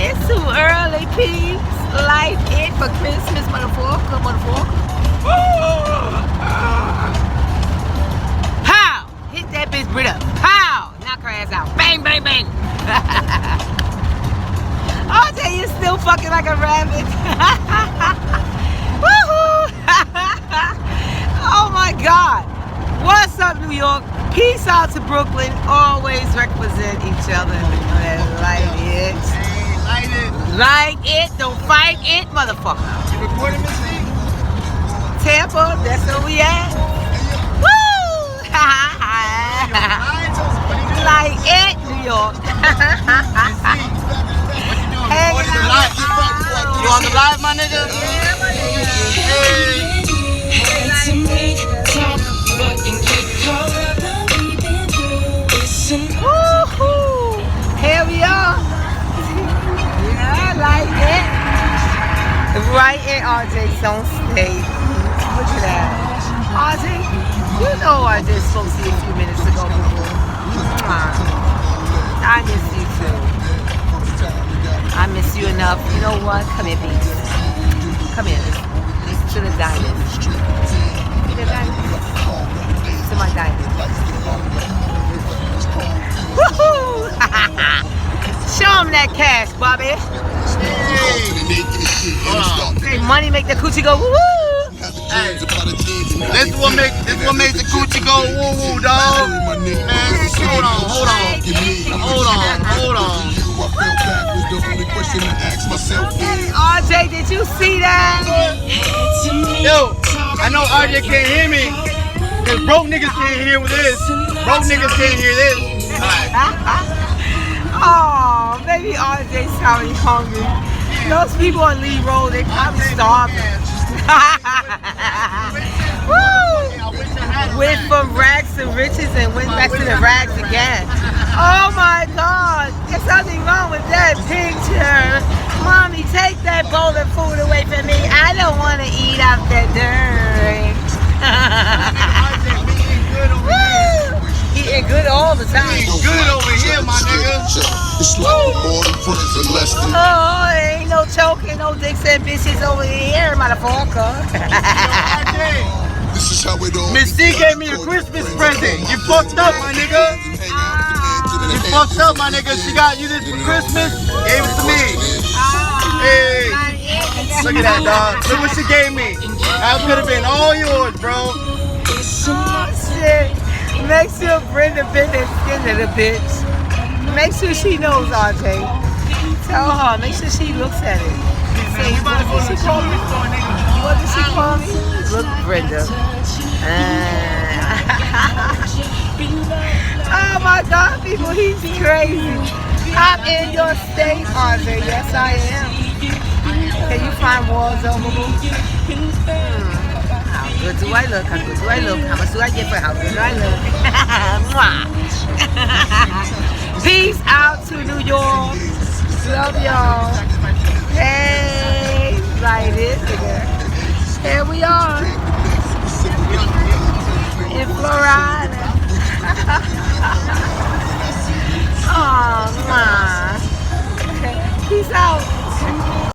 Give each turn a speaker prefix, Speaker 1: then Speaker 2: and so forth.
Speaker 1: It's too early, peeps. Light it for Christmas, motherfucker. Pow! Hit that bitch, Britta. Pow! Knock her ass out. Bang, bang, bang. RJ, you still fucking like a rabbit. Woohoo! Oh my God. What's up, New York? Peace out to Brooklyn. Always represent each other. Like it.
Speaker 2: Light it.
Speaker 1: Like it. Don't fight it, motherfucker.
Speaker 2: You recording this thing?
Speaker 1: Tampa, that's where we at. Woo! Like it, New York.
Speaker 2: Hey, you on the live, my nigga? Hey.
Speaker 1: Woo-hoo. Here we are. Yeah, like it. Right in RJ's on stage. Look at that. RJ, you know I just spoke to you a few minutes ago. I miss you too. I miss you enough. You know what? Come here, baby. Come here. Listen to the diamond. See the diamond? Listen to my diamond. Woohoo! Show him that cash, Bobby. Hey, money make the coochie go woo woo.
Speaker 2: Hey, this what makes the coochie go woo woo, dog. Man, hold on.
Speaker 1: RJ, did you see that?
Speaker 2: Yo, I know RJ can't hear me, cause broke niggas can't hear this. Broke niggas can't hear this.
Speaker 1: Oh, baby RJ's probably hungry. Those people on Lee Road, they probably starving. Woo! Went from rags to riches and went back to the rags again. Oh my God, there's something wrong with that picture. Mommy, take that bowl of food away from me. I don't want to eat out that dirt. Eating good all the time.
Speaker 2: Eating good over here, my nigga.
Speaker 1: Oh, ain't no choking, no dicks and bitches over here, motherfucker.
Speaker 2: Miss C gave me a Christmas present. You fucked up, my nigga. You fucked up, my nigga. She got you this for Christmas. Gave it to me. Hey, look at that, dog. Look what she gave me. That could have been all yours, bro.
Speaker 1: Oh, shit. Make sure Brenda bit the skin of the bitch. Make sure she knows, RJ. Tell her. Make sure she looks at it. Say, what did she call me? What did she call me? Look, Brenda. Oh my God, people, he's crazy. I'm in your state, RJ. Yes, I am. Can you find walls over me? How good do I look? How good do I look? How much do I get for how good do I look? Peace out to New York. Love y'all. Hey, like this again. Here we are in Florida.